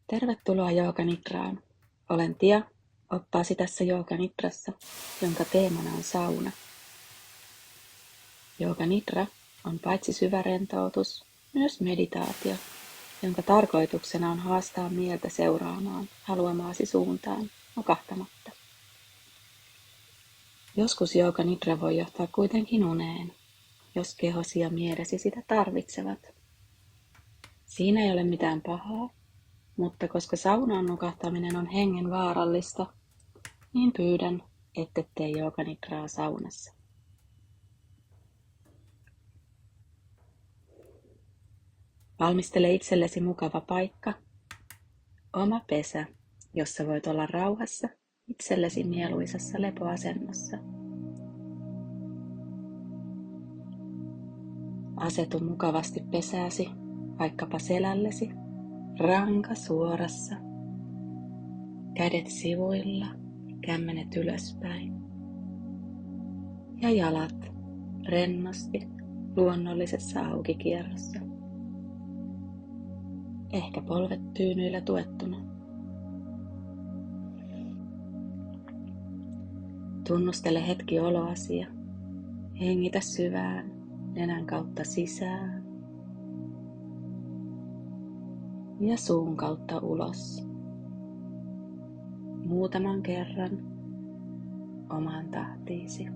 Tervetuloa Jooganidraan. Olen Tia, oppaasi tässä Jooganidrassa, jonka teemana on sauna. Jooganidra on paitsi syvä rentoutus, myös meditaatio, jonka tarkoituksena on haastaa mieltä seuraamaan haluamaasi suuntaan nukahtamatta. Joskus Jooganidra voi johtaa kuitenkin uneen, jos kehosi ja mielesi sitä tarvitsevat. Siinä ei ole mitään pahaa, mutta koska saunaan nukahtaminen on hengen vaarallista, niin pyydän, ette tee Jooganidraa saunassa. Valmistele itsellesi mukava paikka, oma pesä, jossa voit olla rauhassa itsellesi mieluisassa lepoasennossa. Asetu mukavasti pesääsi, vaikkapa selällesi, ranka suorassa, kädet sivuilla, kämmenet ylöspäin ja jalat rennosti luonnollisessa aukikierrossa. Ehkä polvet tyynyillä tuettuna. Tunnustele hetki oloasi ja hengitä syvään nenän kautta sisään ja suun kautta ulos. Muutaman kerran omaan tahtiisi.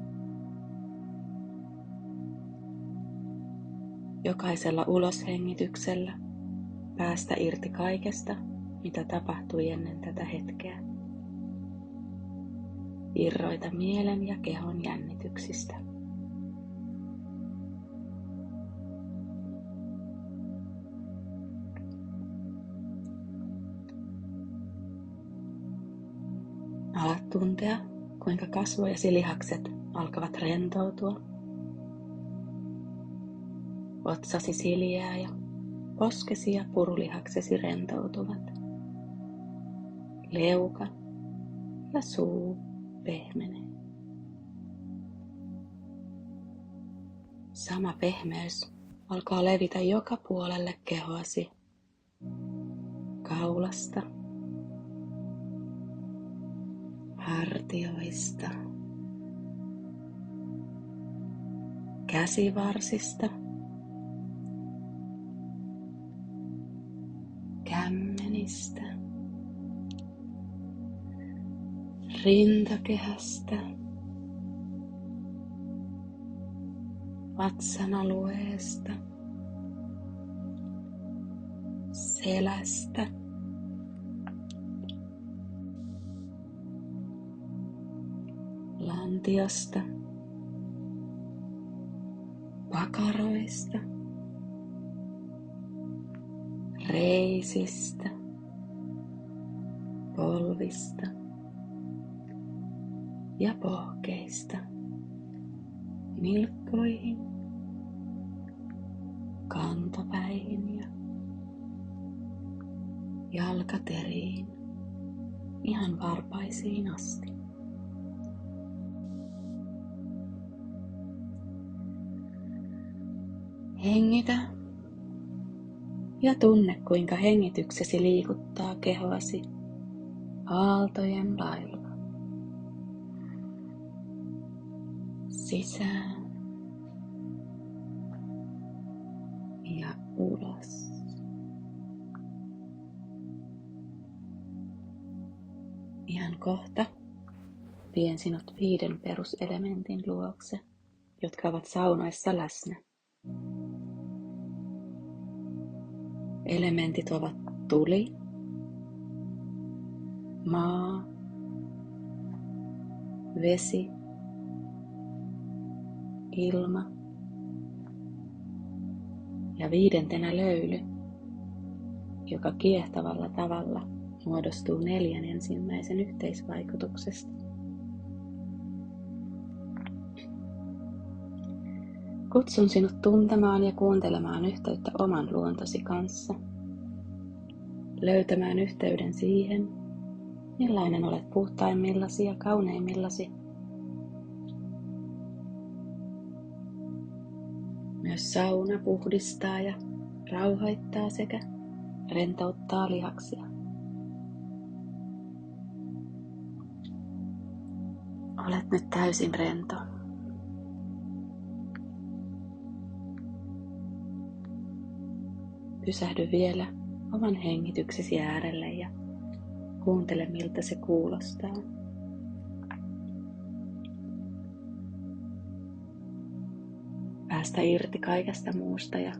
Jokaisella uloshengityksellä päästä irti kaikesta, mitä tapahtui ennen tätä hetkeä. Irroita mielen ja kehon jännityksistä. Alat tuntea, kuinka kasvojesi lihakset alkavat rentoutua. Otsasi siliää ja poskesi ja purulihaksesi rentoutuvat. Leuka ja suu pehmenee. Sama pehmeys alkaa levitä joka puolelle kehoasi. Kaulasta, hartioista, käsivarsista, kämmenistä, rintakehästä, vatsan alueesta, selästä, lantiosta, pakaroista, reisistä, polvista ja pohkeista, nilkkoihin, kantapäihin ja jalkateriin, ihan varpaisiin asti. Hengitä ja tunne, kuinka hengityksesi liikuttaa kehoasi aaltojen lailla. Sisään ja ulos. Ihan kohta vien sinut 5 peruselementin luokse, jotka ovat saunoissa läsnä. Elementit ovat tuli, maa, vesi, ilma ja 5. löyly, joka kiehtovalla tavalla muodostuu 4 ensimmäisen yhteisvaikutuksesta. Kutsun sinut tuntemaan ja kuuntelemaan yhteyttä oman luontosi kanssa, löytämään yhteyden siihen, millainen olet puhtaimmillasi ja kauneimmillasi. Myös sauna puhdistaa ja rauhoittaa sekä rentouttaa lihaksia. Olet nyt täysin rento. Pysähdy vielä oman hengityksesi äärelle ja kuuntele, miltä se kuulostaa. Päästä irti kaikesta muusta ja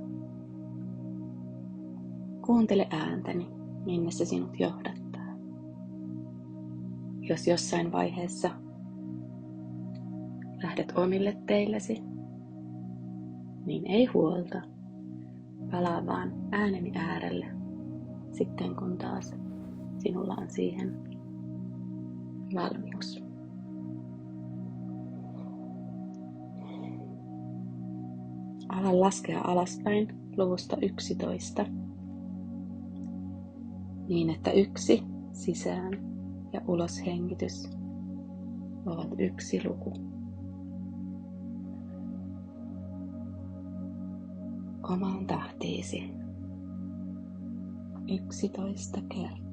kuuntele ääntäni, minne se sinut johdattaa. Jos jossain vaiheessa lähdet omille teillesi, niin ei huolta. Palaa vaan ääneni äärelle sitten, kun taas sinulla on siihen valmius. Ala laskea alaspäin luvusta 11, niin että 1 sisään ja ulos hengitys ovat 1 luku. Omaan tahtiisi 11 kertaa.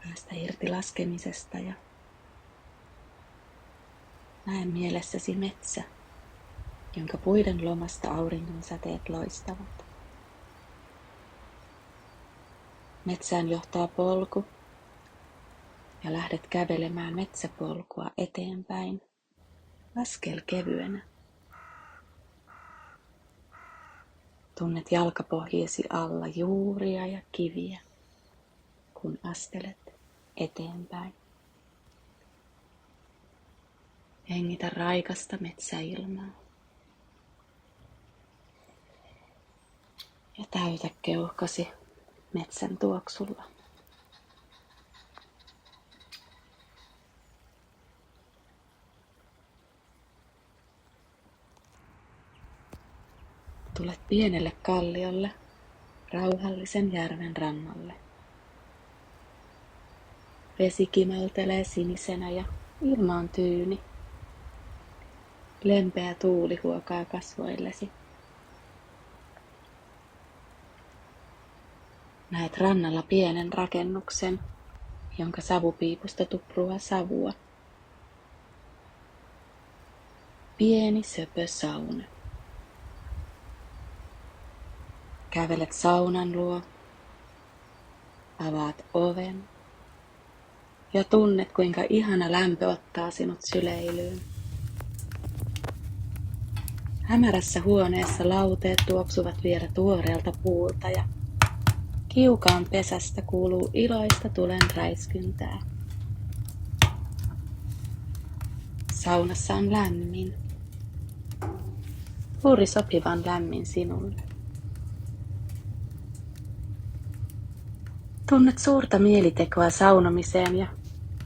Päästä irti laskemisesta ja näe mielessäsi metsä, jonka puiden lomasta auringon säteet loistavat. Metsään johtaa polku ja lähdet kävelemään metsäpolkua eteenpäin askel kevyenä. Tunnet jalkapohjiesi alla juuria ja kiviä, kun astelet eteenpäin. Hengitä raikasta metsäilmaa. Ja täytä keuhkosi metsän tuoksulla. Tulet pienelle kalliolle, rauhallisen järven rannalle. Vesi kimeltelee sinisenä ja ilma on tyyni. Lempeä tuuli huokaa kasvoillesi. Näet rannalla pienen rakennuksen, jonka savupiipusta tupruaa savua. Pieni söpö sauna. Kävelet saunan luo, avaat oven ja tunnet, kuinka ihana lämpö ottaa sinut syleilyyn. Hämärässä huoneessa lauteet tuoksuvat vielä tuoreelta puulta ja kiukaan pesästä kuuluu iloista tulen räiskyntää. Saunassa on lämmin. Juuri sopivan lämmin sinulle. Tunnet suurta mielitekoa saunomiseen ja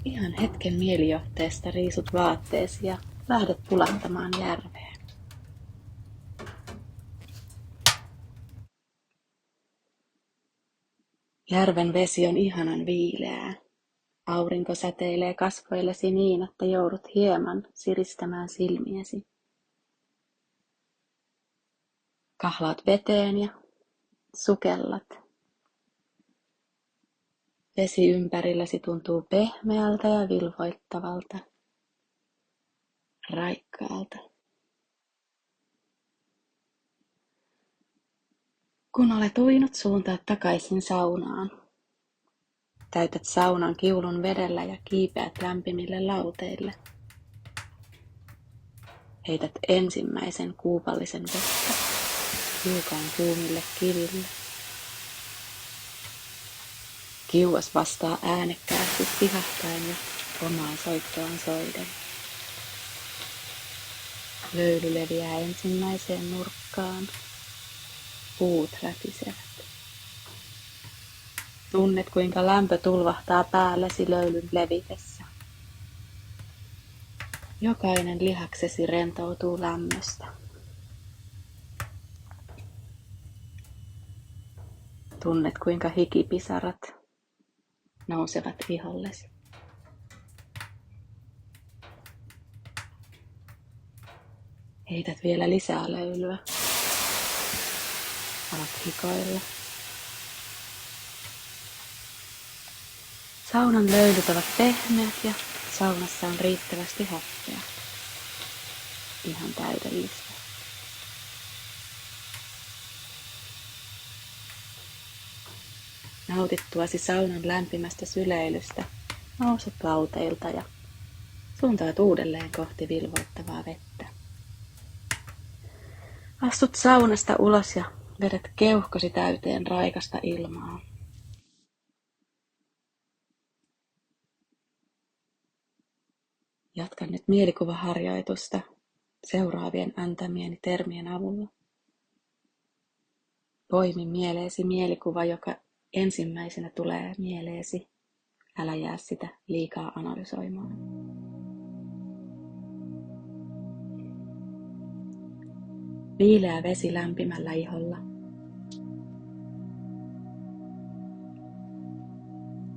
ihan hetken mielijohteesta riisut vaatteesi ja lähdet pulahtamaan järveen. Järven vesi on ihanan viileää. Aurinko säteilee kasvoillesi niin, että joudut hieman siristämään silmiesi. Kahlaat veteen ja sukellat. Vesi ympärilläsi tuntuu pehmeältä ja vilvoittavalta, raikkaalta. Kun olet uinut, suuntaat takaisin saunaan. Täytät saunan kiulun vedellä ja kiipeät lämpimille lauteille. Heität ensimmäisen kuupallisen vettä hiukan kuumille kiville. Kiuas vastaa äänekkäästi pihahtaen ja omaa soittoaan soiden. Löyly leviää ensimmäiseen nurkkaan. Puut rätisevät. Tunnet, kuinka lämpö tulvahtaa päällesi löylyn levitessä. Jokainen lihaksesi rentoutuu lämmöstä. Tunnet, kuinka hikipisarat nousevat ihollesi. Heität vielä lisää löylyä. Alat hikoilla. Saunan löylyt ovat pehmeät ja saunassa on riittävästi happea. Ihan täydellistä. Nautittuasi saunan lämpimästä syleilystä nouset lauteilta ja suuntaat uudelleen kohti vilvoittavaa vettä. Astut saunasta ulos ja vedät keuhkosi täyteen raikasta ilmaa. Jatkan nyt mielikuvaharjoitusta seuraavien antamieni termien avulla. Poimi mieleesi mielikuva, joka ensimmäisenä tulee mieleesi. Älä jää sitä liikaa analysoimaan. Viileä vesi lämpimällä iholla.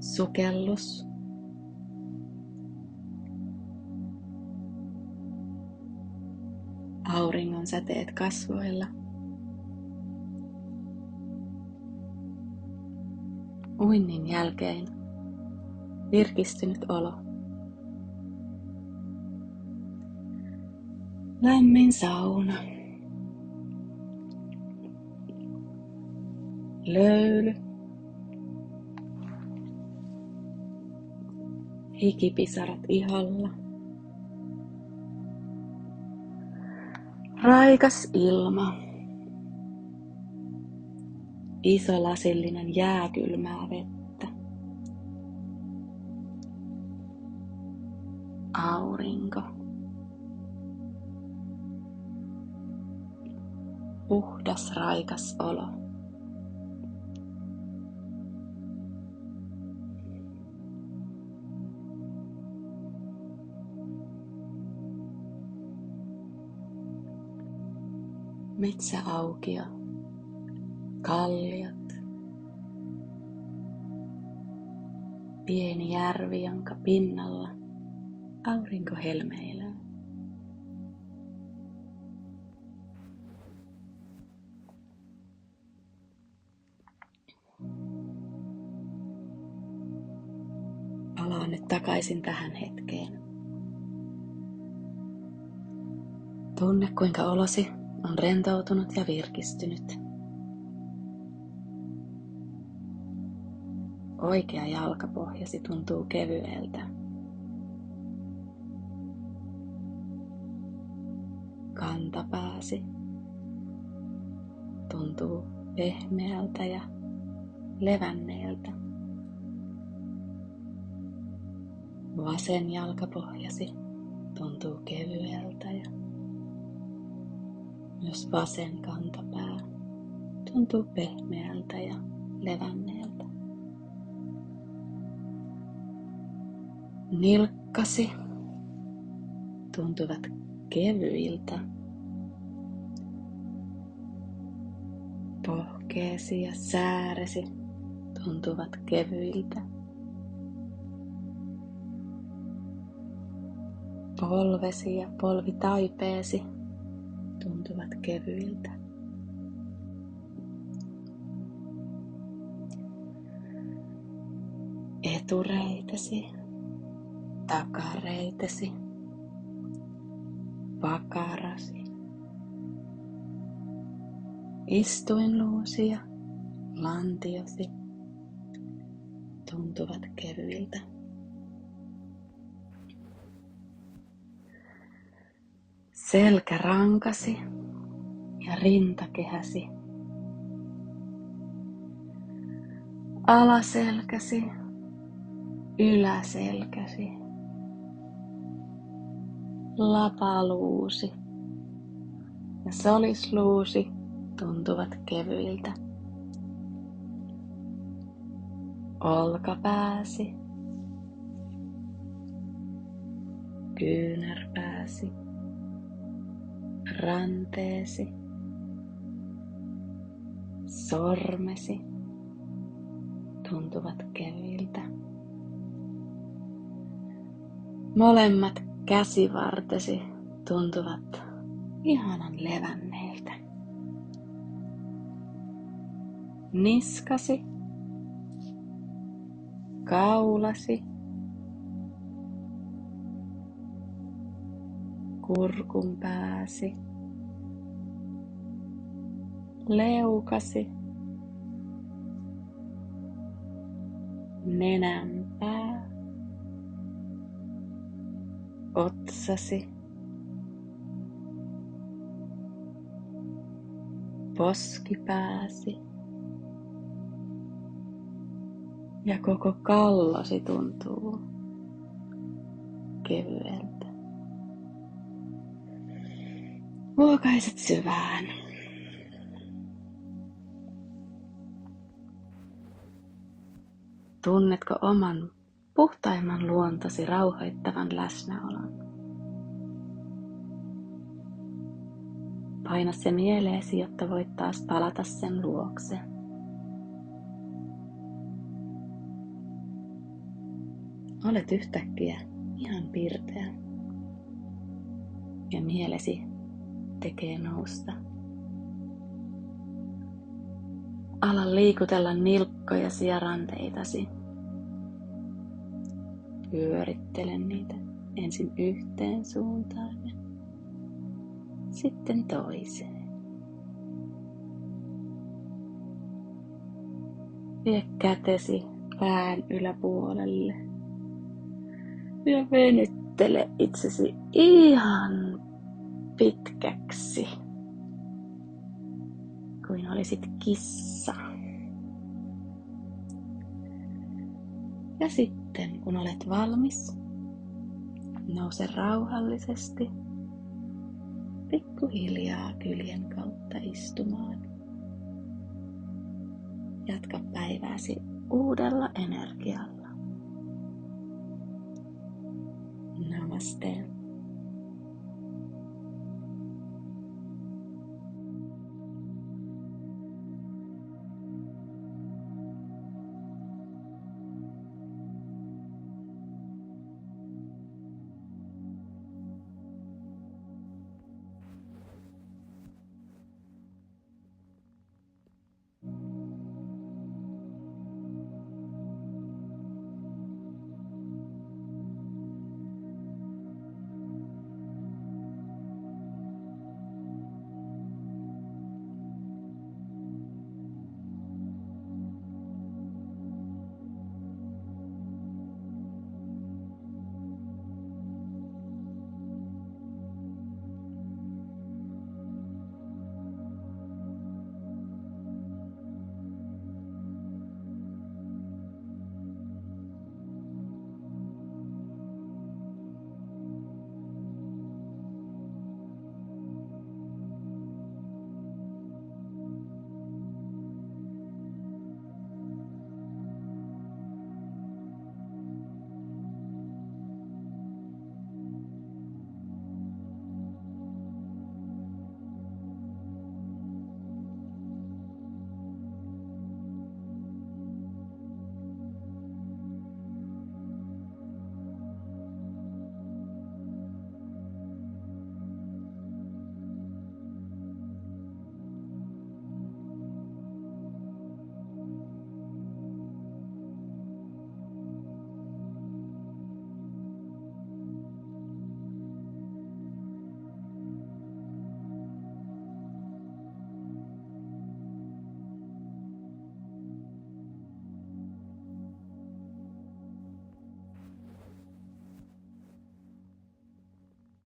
Sukellus. Auringon säteet kasvoilla. Uinnin jälkeen virkistynyt olo. Lämmin sauna. Löyly. Hikipisarat iholla. Raikas ilma. Iso lasillinen jääkylmää vettä. Aurinko. Puhdas raikas olo. Metsäaukio, kalliot, pieni järvi, jonka pinnalla aurinko helmeilee. Palaa nyt takaisin tähän hetkeen. Tunne, kuinka olosi on rentoutunut ja virkistynyt. Oikea jalkapohjasi tuntuu kevyeltä. Kantapääsi tuntuu pehmeältä ja levänneeltä. Vasen jalkapohjasi tuntuu kevyeltä ja myös vasen kantapää tuntuu pehmeältä ja levänneeltä. Nilkkasi tuntuvat kevyiltä. Pohkeesi ja sääresi tuntuvat kevyiltä. Polvesi ja polvitaipeesi tuntuvat kevyiltä. Etureitesi, takareitesi, pakarasi, istuinluusi ja lantiosi tuntuvat kevyiltä. Selkärankasi ja rintakehäsi, alaselkäsi, yläselkäsi, lapaluusi ja solisluusi tuntuvat kevyiltä. Olkapääsi, kyynärpääsi, ranteesi, sormesi tuntuvat kevyiltä. Molemmat käsivartesi tuntuvat ihanan levänneiltä. Niskasi, kaulasi, kurkunpääsi, leukasi, nenänpää, otsasi, poskipääsi ja koko kallosi tuntuu kevyeltä. Huokaiset syvään. Tunnetko oman puhtaimman luontosi rauhoittavan läsnäolon? Paina se mieleesi, jotta voit taas palata sen luokse. Olet yhtäkkiä ihan pirteä ja mielesi tekee nousta. Ala liikutella nilkkojasi ja ranteitasi. Pyörittele niitä ensin yhteen suuntaan ja sitten toiseen. Vie kätesi pään yläpuolelle ja venyttele itsesi ihan pitkäksi, kuin olisit kissa. Ja sitten, kun olet valmis, nouse rauhallisesti pikkuhiljaa kyljen kautta istumaan. Jatka päivääsi uudella energialla. Namaste.